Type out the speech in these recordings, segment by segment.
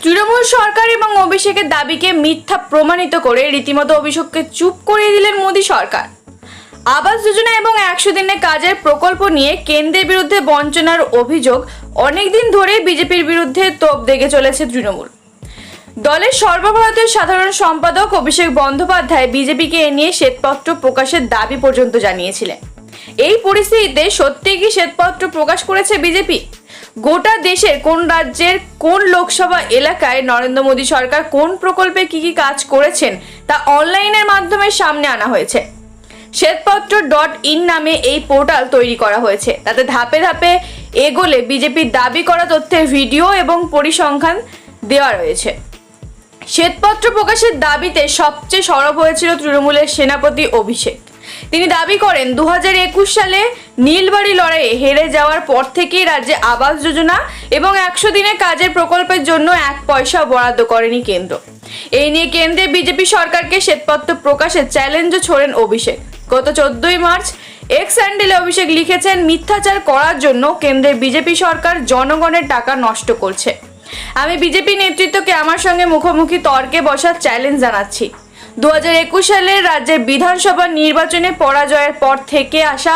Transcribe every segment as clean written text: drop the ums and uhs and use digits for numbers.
তৃণমূল সরকার এবং অভিষেকের দাবিকে মিথ্যা প্রমাণিত করে রীতিমতো অভিষেককে চুপ করিয়ে দিলেন মোদী সরকার। আবাস যোজনা এবং 100 দিনের কাজের প্রকল্প নিয়ে কেন্দ্রের বিরুদ্ধে বঞ্চনার অভিযোগ অনেকদিন ধরেই বিজেপির বিরুদ্ধে তোপ দেগে চলেছে তৃণমূল। দলের সর্বভারতীয় সাধারণ সম্পাদক অভিষেক বন্দ্যোপাধ্যায় বিজেপিকে এ নিয়ে শ্বেতপত্র প্রকাশের দাবি পর্যন্ত জানিয়েছিলেন। এই পরিস্থিতিতে সত্যি কি শ্বেতপত্র প্রকাশ করেছে বিজেপি? গোটা দেশের কোন রাজ্যের কোন লোকসভা এলাকায় নরেন্দ্র মোদী সরকার কোন প্রকল্পে কি কাজ করেছেন তা অনলাইনের মাধ্যমে সামনে আনা হয়েছে। শ্বেতপত্র.in নামে এই পোর্টাল তৈরি করা হয়েছে। তাতে ধাপে ধাপে এগোলে বিজেপির দাবি করা তথ্যের ভিডিও এবং পরিসংখ্যান দেওয়া রয়েছে। শ্বেতপত্র প্রকাশের দাবিতে সবচেয়ে সরব হয়েছিল তৃণমূলের সেনাপতি অভিষেক। তিনি দাবি করেন 2021 সালে নীলবাড়ি লড়াইয়ে হেরে যাওয়ার পর থেকেই রাজ্যে আবাস যোজনা এবং 100 দিনের কাজের প্রকল্পের জন্য 1 পয়সাও বরাদ্দ করেনি কেন্দ্র। এই নিয়ে কেন্দ্রে বিজেপি সরকারকে শ্বেতপত্র প্রকাশের চ্যালেঞ্জও ছোড়েন অভিষেক। গত 14 মার্চ এক্স হ্যান্ডেলে অভিষেক লিখেছেন, মিথ্যাচার করার জন্য কেন্দ্রের বিজেপি সরকার জনগণের টাকা নষ্ট করছে। আমি বিজেপি নেতৃত্বকে আমার সঙ্গে মুখোমুখি তর্কে বসার চ্যালেঞ্জ জানাচ্ছি। 2021 সালের রাজ্যের বিধানসভা নির্বাচনে পরাজয়ের পর থেকে আসা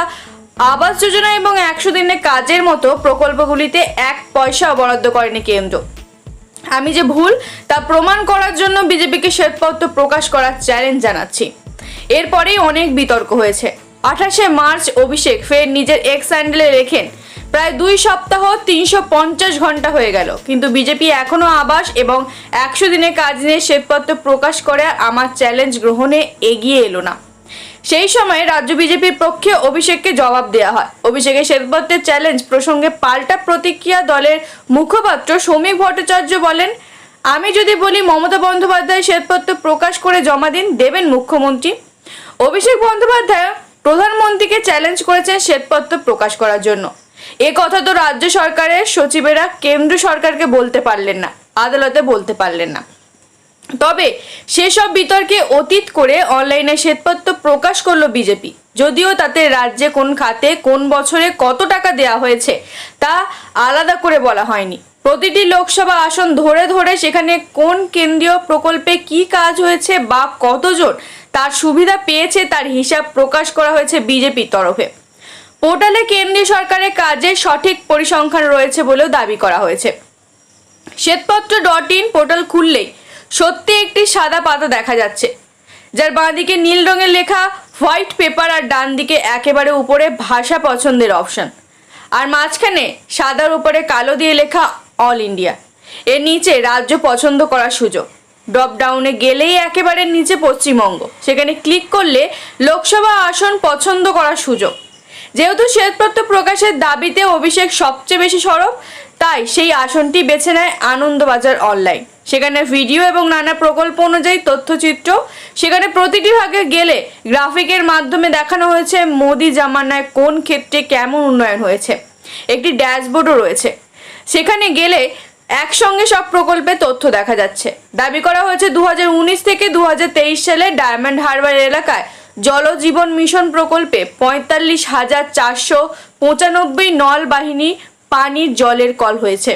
আবাস যোজনা এবং 100 দিনের কাজের মতো প্রকল্পগুলিতে 1 পয়সাও বরাদ্দ করেনি কেন্দ্র। আমি যে ভুল তা প্রমাণ করার জন্য বিজেপিকে শ্বেতপত্র প্রকাশ করার চ্যালেঞ্জ জানাচ্ছি। এরপরেই অনেক বিতর্ক হয়েছে। 28শে মার্চ অভিষেক ফের নিজের এক্স হ্যান্ডেলে লেখেন, প্রায় 2 সপ্তাহ 350 ঘন্টা হয়ে গেল, কিন্তু বিজেপি এখনো আবাস এবং 100 দিনের কাজ নিয়ে শ্বেতপত্র প্রকাশ করে আমার চ্যালেঞ্জ গ্রহণে এগিয়ে এলো না। সেই সময় রাজ্য বিজেপির পক্ষে অভিষেককে জবাব দেওয়া হয়। অভিষেকের শ্বেতপত্রের চ্যালেঞ্জ প্রসঙ্গে পাল্টা প্রতিক্রিয়া দলের মুখপাত্র শ্রমিক ভট্টাচার্য বলেন, আমি যদি বলি মমতা বন্দ্যোপাধ্যায় শ্বেতপত্র প্রকাশ করে জমা দিন, দেবেন মুখ্যমন্ত্রী? অভিষেক বন্দ্যোপাধ্যায় প্রধানমন্ত্রীকে চ্যালেঞ্জ করেছেন শ্বেতপত্র প্রকাশ করার জন্য। এ কথা তো রাজ্য সরকারের সচিবেরা কেন্দ্র সরকারকে বলতে পারলেন না, আদালতে বলতে পারলেন না। তবে সেসব বিতর্কে অতীত করে অনলাইনে শ্বেতপত্র প্রকাশ করলো বিজেপি। যদিও তাতে রাজ্যে কোন খাতে কোন বছরে কত টাকা দেওয়া হয়েছে তা আলাদা করে বলা হয়নি। প্রতিটি লোকসভা আসন ধরে ধরে সেখানে কোন কেন্দ্রীয় প্রকল্পে কি কাজ হয়েছে বা কতজন তার সুবিধা পেয়েছে তার হিসাব প্রকাশ করা হয়েছে বিজেপির তরফে। পোর্টালে কেন্দ্রীয় সরকারের কাজের সঠিক পরিসংখ্যান রয়েছে বলেও দাবি করা হয়েছে। শ্বেতপত্র.in পোর্টাল খুললেই সত্যি একটি সাদা পাতা দেখা যাচ্ছে, যার বাঁ দিকে নীল রঙের লেখা হোয়াইট পেপার আর ডান দিকে একেবারে উপরে ভাষা পছন্দের অপশন, আর মাঝখানে সাদার উপরে কালো দিয়ে লেখা অল ইন্ডিয়া। এর নিচে রাজ্য পছন্দ করার সুযোগ। ড্রপ ডাউনে গেলেই একেবারে নিচে পশ্চিমবঙ্গ, সেখানে ক্লিক করলে লোকসভা আসন পছন্দ করার সুযোগ। যেহেতু শ্বেতপত্র প্রকাশের দাবিতে অভিষেক সবচেয়ে বেশি সরব, তাই সেই আসনটি বেছে নেয় আনন্দবাজার অনলাইন। সেখানে ভিডিও এবং নানা প্রকল্প অনুযায়ী তথ্যচিত্র। সেখানে প্রতিটি ভাগে গেলে গ্রাফিকের মাধ্যমে দেখানো হয়েছে মোদি জামানায় কোন ক্ষেত্রে কেমন উন্নয়ন হয়েছে। একটি ড্যাশবোর্ডও রয়েছে, সেখানে গেলে একসঙ্গে সব প্রকল্পের তথ্য দেখা যাচ্ছে। দাবি করা হয়েছে 2019 থেকে 2023 সালে ডায়মন্ড হারবার এলাকায় জল জীবন মিশন প্রকল্পে 45,495 নল বাহিনী পানির জলের কল হয়েছে।